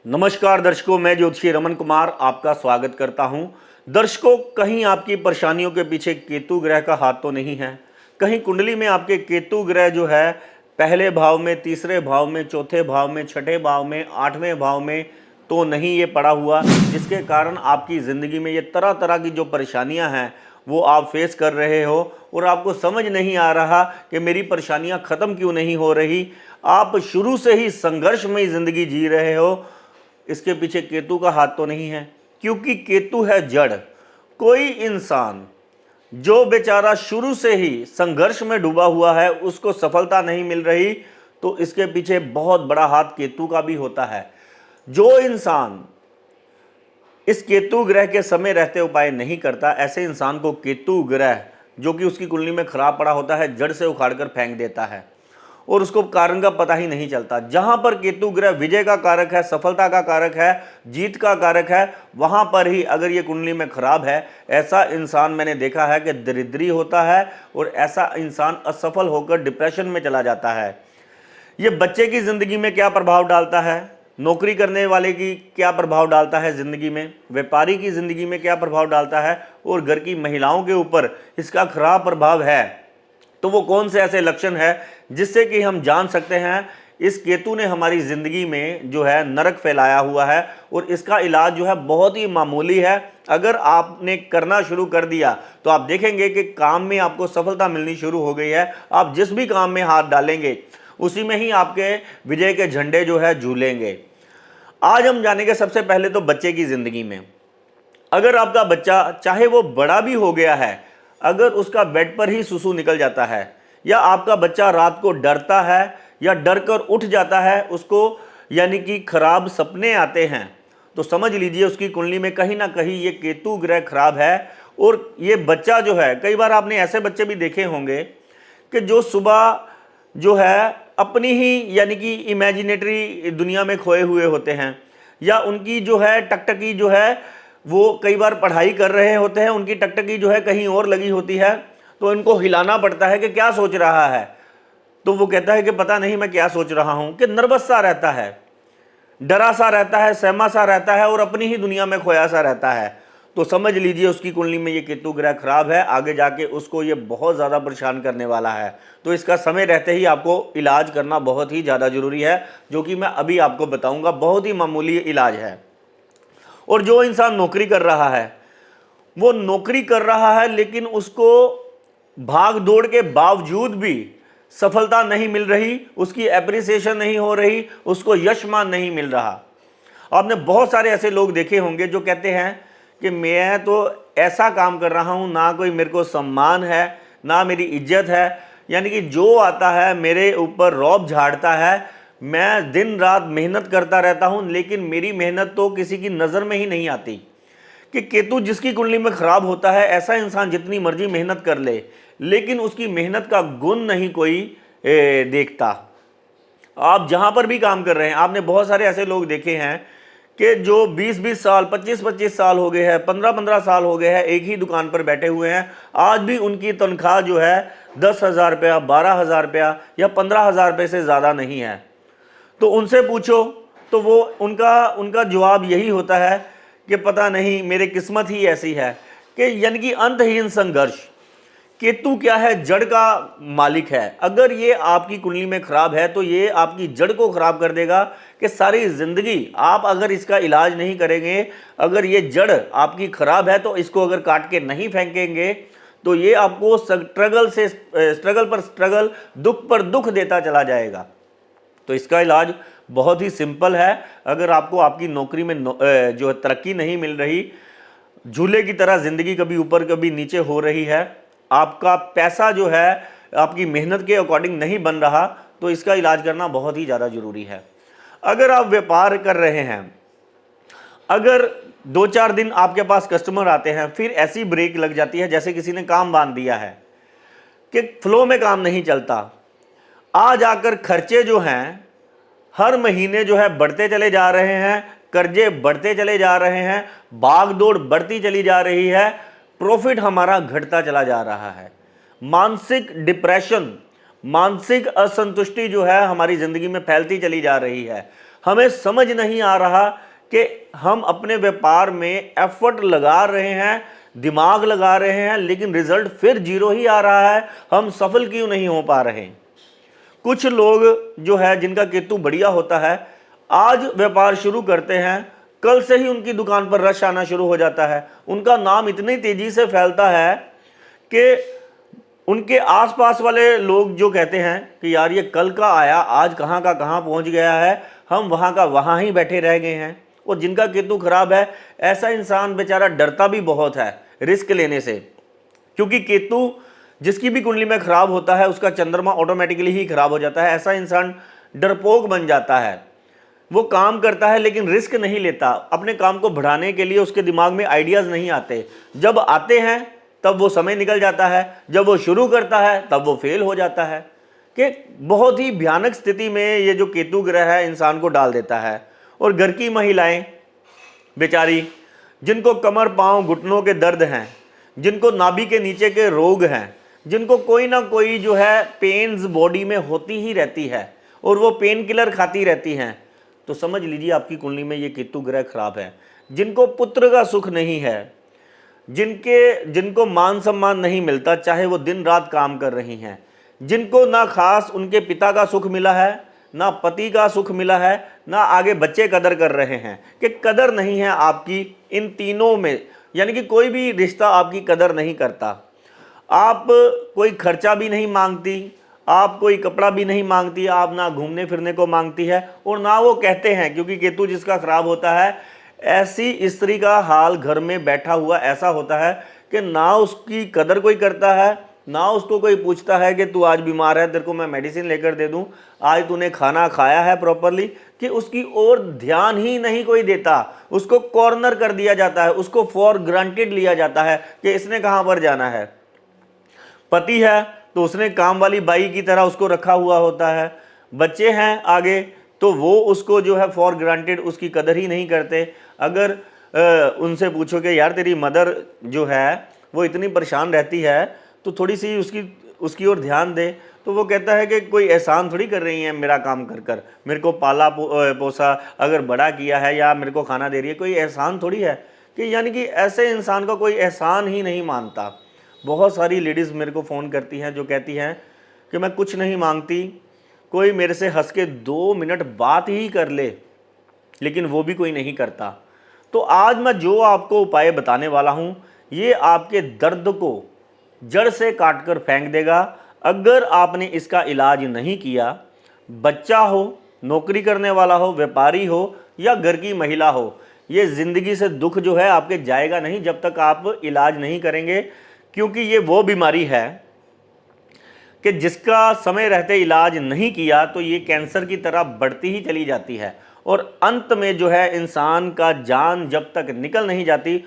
नमस्कार दर्शकों, मैं ज्योतिषी रमन कुमार आपका स्वागत करता हूं। दर्शकों, कहीं आपकी परेशानियों के पीछे केतु ग्रह का हाथ तो नहीं है। कहीं कुंडली में आपके केतु ग्रह जो है पहले भाव में, तीसरे भाव में, चौथे भाव में, छठे भाव में, आठवें भाव में तो नहीं ये पड़ा हुआ, जिसके कारण आपकी ज़िंदगी में ये तरह तरह की जो परेशानियां हैं वो आप फेस कर रहे हो और आपको समझ नहीं आ रहा कि मेरी परेशानियां ख़त्म क्यों नहीं हो रही। आप शुरू से ही संघर्षमयी ज़िंदगी जी रहे हो। इसके पीछे केतु का हाथ तो नहीं है, क्योंकि केतु है जड़। कोई इंसान जो बेचारा शुरू से ही संघर्ष में डूबा हुआ है, उसको सफलता नहीं मिल रही, तो इसके पीछे बहुत बड़ा हाथ केतु का भी होता है। जो इंसान इस केतु ग्रह के समय रहते उपाय नहीं करता, ऐसे इंसान को केतु ग्रह जो कि उसकी कुंडली में खराब पड़ा होता है, जड़ से उखाड़कर फेंक देता है और उसको कारण का पता ही नहीं चलता। जहां पर केतु ग्रह विजय का कारक है, सफलता का कारक है, जीत का कारक है, वहां पर ही अगर ये कुंडली में खराब है, ऐसा इंसान मैंने देखा है कि दरिद्री होता है और ऐसा इंसान असफल होकर डिप्रेशन में चला जाता है। ये बच्चे की ज़िंदगी में क्या प्रभाव डालता है, नौकरी करने वाले की क्या प्रभाव डालता है ज़िंदगी में, व्यापारी की ज़िंदगी में क्या प्रभाव डालता है और घर की महिलाओं के ऊपर इसका खराब प्रभाव है, तो वो कौन से ऐसे लक्षण है जिससे कि हम जान सकते हैं इस केतु ने हमारी ज़िंदगी में जो है नरक फैलाया हुआ है। और इसका इलाज जो है बहुत ही मामूली है। अगर आपने करना शुरू कर दिया तो आप देखेंगे कि काम में आपको सफलता मिलनी शुरू हो गई है। आप जिस भी काम में हाथ डालेंगे उसी में ही आपके विजय के झंडे जो है झूलेंगे। आज हम जानेंगे सबसे पहले तो बच्चे की ज़िंदगी में। अगर आपका बच्चा चाहे वो बड़ा भी हो गया है, अगर उसका बेड पर ही सुसु निकल जाता है, या आपका बच्चा रात को डरता है या डर कर उठ जाता है, उसको यानी कि खराब सपने आते हैं, तो समझ लीजिए उसकी कुंडली में कहीं ना कहीं ये केतु ग्रह खराब है। और ये बच्चा जो है, कई बार आपने ऐसे बच्चे भी देखे होंगे कि जो सुबह जो है अपनी ही यानी कि इमेजिनेटरी दुनिया में खोए हुए होते हैं, या उनकी जो है टकटकी जो है वो कई बार पढ़ाई कर रहे होते हैं, उनकी टकटकी जो है कहीं और लगी होती है, तो इनको हिलाना पड़ता है कि क्या सोच रहा है, तो वो कहता है कि पता नहीं मैं क्या सोच रहा हूं, कि नर्वस सा रहता है, डरा सा रहता है, सहमा सा रहता है और अपनी ही दुनिया में खोया सा रहता है। तो समझ लीजिए उसकी कुंडली में ये केतु ग्रह खराब है, आगे जाके उसको ये बहुत ज़्यादा परेशान करने वाला है। तो इसका समय रहते ही आपको इलाज करना बहुत ही ज़्यादा ज़रूरी है, जो कि मैं अभी आपको बताऊंगा। बहुत ही मामूली इलाज है। और जो इंसान नौकरी कर रहा है, वो नौकरी कर रहा है लेकिन उसको भाग दौड़ के बावजूद भी सफलता नहीं मिल रही, उसकी एप्रिसिएशन नहीं हो रही, उसको यशमान नहीं मिल रहा। आपने बहुत सारे ऐसे लोग देखे होंगे जो कहते हैं कि मैं तो ऐसा काम कर रहा हूं, ना कोई मेरे को सम्मान है, ना मेरी इज्जत है, यानी कि जो आता है मेरे ऊपर रौब झाड़ता है। मैं दिन रात मेहनत करता रहता हूं लेकिन मेरी मेहनत तो किसी की नज़र में ही नहीं आती। कि केतु जिसकी कुंडली में खराब होता है, ऐसा इंसान जितनी मर्जी मेहनत कर ले लेकिन उसकी मेहनत का गुण नहीं कोई देखता। आप जहां पर भी काम कर रहे हैं, आपने बहुत सारे ऐसे लोग देखे हैं कि जो 20-20 साल, 25-25 साल हो गए हैं, 15-15 साल हो गए हैं, एक ही दुकान पर बैठे हुए हैं। आज भी उनकी तनख्वाह जो है 10,000 रुपया, 12,000 रुपया या 15,000 रुपये से ज़्यादा नहीं है। तो उनसे पूछो तो वो उनका जवाब यही होता है कि पता नहीं, मेरी किस्मत ही ऐसी है। कि यानी कि अंतहीन संघर्ष। केतु क्या है? जड़ का मालिक है। अगर ये आपकी कुंडली में खराब है तो ये आपकी जड़ को खराब कर देगा कि सारी जिंदगी आप अगर इसका इलाज नहीं करेंगे, अगर ये जड़ आपकी खराब है तो इसको अगर काट के नहीं फेंकेंगे तो ये आपको स्ट्रगल पर स्ट्रगल, दुख पर दुख देता चला जाएगा। तो इसका इलाज बहुत ही सिंपल है। अगर आपको आपकी नौकरी में जो है तरक्की नहीं मिल रही, झूले की तरह ज़िंदगी कभी ऊपर कभी नीचे हो रही है, आपका पैसा जो है आपकी मेहनत के अकॉर्डिंग नहीं बन रहा, तो इसका इलाज करना बहुत ही ज़्यादा ज़रूरी है। अगर आप व्यापार कर रहे हैं, अगर 2-4 दिन आपके पास कस्टमर आते हैं, फिर ऐसी ब्रेक लग जाती है जैसे किसी ने काम बांध दिया है कि फ्लो में काम नहीं चलता, आ जाकर खर्चे जो हैं हर महीने जो है बढ़ते चले जा रहे हैं, कर्जे बढ़ते चले जा रहे हैं, भागदौड़ बढ़ती चली जा रही है, प्रॉफिट हमारा घटता चला जा रहा है। मानसिक डिप्रेशन, मानसिक असंतुष्टि जो है हमारी ज़िंदगी में फैलती चली जा रही है। हमें समझ नहीं आ रहा कि हम अपने व्यापार में एफर्ट लगा रहे हैं, दिमाग लगा रहे हैं, लेकिन रिजल्ट फिर जीरो ही आ रहा है। हम सफल क्यों नहीं हो पा रहे? कुछ लोग जो है जिनका केतु बढ़िया होता है, आज व्यापार शुरू करते हैं, कल से ही उनकी दुकान पर रश आना शुरू हो जाता है। उनका नाम इतनी तेजी से फैलता है कि उनके आसपास वाले लोग जो कहते हैं कि यार ये कल का आया, आज कहाँ का कहाँ पहुँच गया है, हम वहाँ का वहाँ ही बैठे रह गए हैं। और जिनका केतु खराब है, ऐसा इंसान बेचारा डरता भी बहुत है रिस्क लेने से, क्योंकि केतु जिसकी भी कुंडली में खराब होता है उसका चंद्रमा ऑटोमेटिकली ही खराब हो जाता है। ऐसा इंसान डरपोक बन जाता है। वो काम करता है लेकिन रिस्क नहीं लेता। अपने काम को बढ़ाने के लिए उसके दिमाग में आइडियाज़ नहीं आते। जब आते हैं तब वो समय निकल जाता है, जब वो शुरू करता है तब वो फेल हो जाता है। कि बहुत ही भयानक स्थिति में ये जो केतु ग्रह है इंसान को डाल देता है। और घर की महिलाएं बेचारी, जिनको कमर पाँव घुटनों के दर्द हैं, जिनको नाभि के नीचे के रोग हैं, जिनको कोई ना कोई जो है पेन्स बॉडी में होती ही रहती है और वो पेन किलर खाती रहती हैं, तो समझ लीजिए आपकी कुंडली में ये केतु ग्रह खराब है। जिनको पुत्र का सुख नहीं है, जिनको मान सम्मान नहीं मिलता, चाहे वो दिन रात काम कर रही हैं, जिनको ना खास उनके पिता का सुख मिला है, ना पति का सुख मिला है, ना आगे बच्चे कदर कर रहे हैं, कि कदर नहीं है आपकी इन तीनों में, यानी कि कोई भी रिश्ता आपकी कदर नहीं करता। आप कोई खर्चा भी नहीं मांगती, आप कोई कपड़ा भी नहीं मांगती, आप ना घूमने फिरने को मांगती है, और ना वो कहते हैं, क्योंकि केतु जिसका खराब होता है, ऐसी स्त्री का हाल घर में बैठा हुआ ऐसा होता है कि ना उसकी कदर कोई करता है, ना उसको कोई पूछता है कि तू आज बीमार है, तेरे को मैं मेडिसिन लेकर दे दूं, आज तूने खाना खाया है प्रॉपरली, कि उसकी ओर ध्यान ही नहीं कोई देता। उसको कॉर्नर कर दिया जाता है, उसको फॉर ग्रांटेड लिया जाता है कि इसने कहाँ पर जाना है। पति है तो उसने काम वाली बाई की तरह उसको रखा हुआ होता है। बच्चे हैं आगे तो वो उसको जो है फॉर ग्रांटेड उसकी कदर ही नहीं करते। अगर उनसे पूछो कि यार तेरी मदर जो है वो इतनी परेशान रहती है तो थोड़ी सी उसकी ओर ध्यान दे, तो वो कहता है कि कोई एहसान थोड़ी कर रही है मेरा काम कर कर, मेरे को पाला पोसा अगर बड़ा किया है या मेरे को खाना दे रही है, कोई एहसान थोड़ी है। कि यानी कि ऐसे इंसान का कोई एहसान ही नहीं मानता। बहुत सारी लेडीज़ मेरे को फ़ोन करती हैं जो कहती हैं कि मैं कुछ नहीं मांगती, कोई मेरे से हंस के 2 मिनट बात ही कर ले, लेकिन वो भी कोई नहीं करता। तो आज मैं जो आपको उपाय बताने वाला हूँ, ये आपके दर्द को जड़ से काट कर फेंक देगा। अगर आपने इसका इलाज नहीं किया, बच्चा हो, नौकरी करने वाला हो, व्यापारी हो या घर की महिला हो, ये ज़िंदगी से दुख जो है आपके जाएगा नहीं जब तक आप इलाज नहीं करेंगे। क्योंकि ये वो बीमारी है कि जिसका समय रहते इलाज नहीं किया तो ये कैंसर की तरह बढ़ती ही चली जाती है, और अंत में जो है इंसान का जान जब तक निकल नहीं जाती,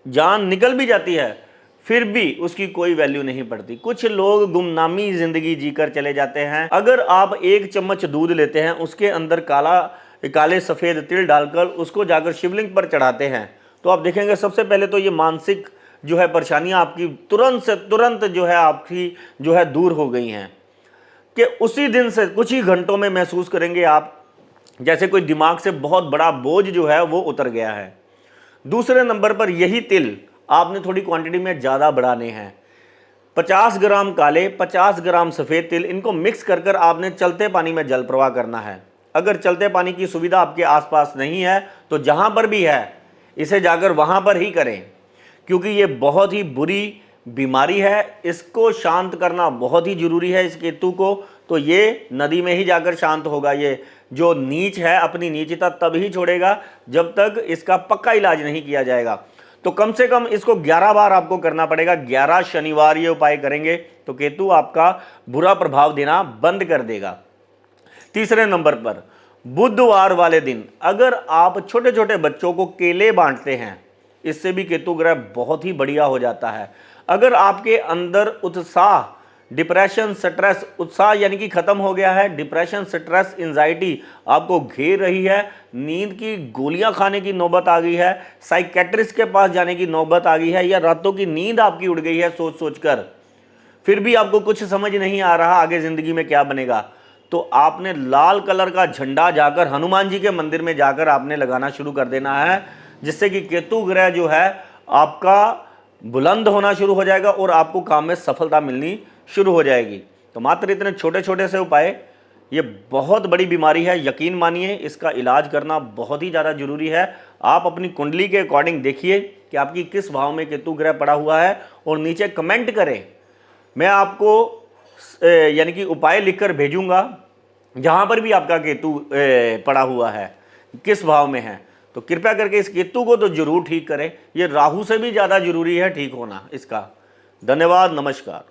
जान निकल भी जाती है फिर भी उसकी कोई वैल्यू नहीं पड़ती। कुछ लोग गुमनामी ज़िंदगी जीकर चले जाते हैं। अगर आप 1 चम्मच दूध लेते हैं, उसके अंदर काले सफ़ेद तिल डालकर उसको जाकर शिवलिंग पर चढ़ाते हैं, तो आप देखेंगे सबसे पहले तो ये मानसिक जो है परेशानियां आपकी तुरंत से तुरंत जो है आपकी जो है दूर हो गई हैं। कि उसी दिन से कुछ ही घंटों में महसूस करेंगे आप जैसे कोई दिमाग से बहुत बड़ा बोझ जो है वो उतर गया है। दूसरे नंबर पर यही तिल आपने थोड़ी क्वांटिटी में ज़्यादा बढ़ाने हैं। 50 ग्राम काले, 50 ग्राम सफ़ेद तिल, इनको मिक्स कर कर आपने चलते पानी में जल प्रवाह करना है। अगर चलते पानी की सुविधा आपके आसपास नहीं है तो जहाँ पर भी है इसे जाकर वहाँ पर ही करें, क्योंकि ये बहुत ही बुरी बीमारी है। इसको शांत करना बहुत ही ज़रूरी है। इस केतु को तो ये नदी में ही जाकर शांत होगा। ये जो नीच है अपनी नीचता तब ही छोड़ेगा जब तक इसका पक्का इलाज नहीं किया जाएगा। तो कम से कम इसको 11 बार आपको करना पड़ेगा। 11 शनिवार ये उपाय करेंगे तो केतु आपका बुरा प्रभाव देना बंद कर देगा। तीसरे नंबर पर बुधवार वाले दिन अगर आप छोटे छोटे बच्चों को केले बांटते हैं, इससे भी केतु ग्रह बहुत ही बढ़िया हो जाता है। अगर आपके अंदर उत्साह, डिप्रेशन, स्ट्रेस, उत्साह यानी कि खत्म हो गया है, डिप्रेशन, स्ट्रेस, एंजाइटी आपको घेर रही है, नींद की गोलियां खाने की नौबत आ गई है, साइकेट्रिस्ट के पास जाने की नौबत आ गई है, या रातों की नींद आपकी उड़ गई है सोच सोच कर, फिर भी आपको कुछ समझ नहीं आ रहा आगे ज़िंदगी में क्या बनेगा, तो आपने लाल कलर का झंडा जाकर हनुमान जी के मंदिर में जाकर आपने लगाना शुरू कर देना है, जिससे कि केतु ग्रह जो है आपका बुलंद होना शुरू हो जाएगा और आपको काम में सफलता मिलनी शुरू हो जाएगी। तो मात्र इतने छोटे छोटे से उपाय, ये बहुत बड़ी बीमारी है, यकीन मानिए इसका इलाज करना बहुत ही ज़्यादा जरूरी है। आप अपनी कुंडली के अकॉर्डिंग देखिए कि आपकी किस भाव में केतु ग्रह पड़ा हुआ है और नीचे कमेंट करें। मैं आपको यानी कि उपाय लिखकर भेजूंगा, जहां पर भी आपका केतु पड़ा हुआ है किस भाव में है, तो कृपया करके इस केतु को तो जरूर ठीक करें। ये राहु से भी ज़्यादा जरूरी है ठीक होना इसका। धन्यवाद, नमस्कार।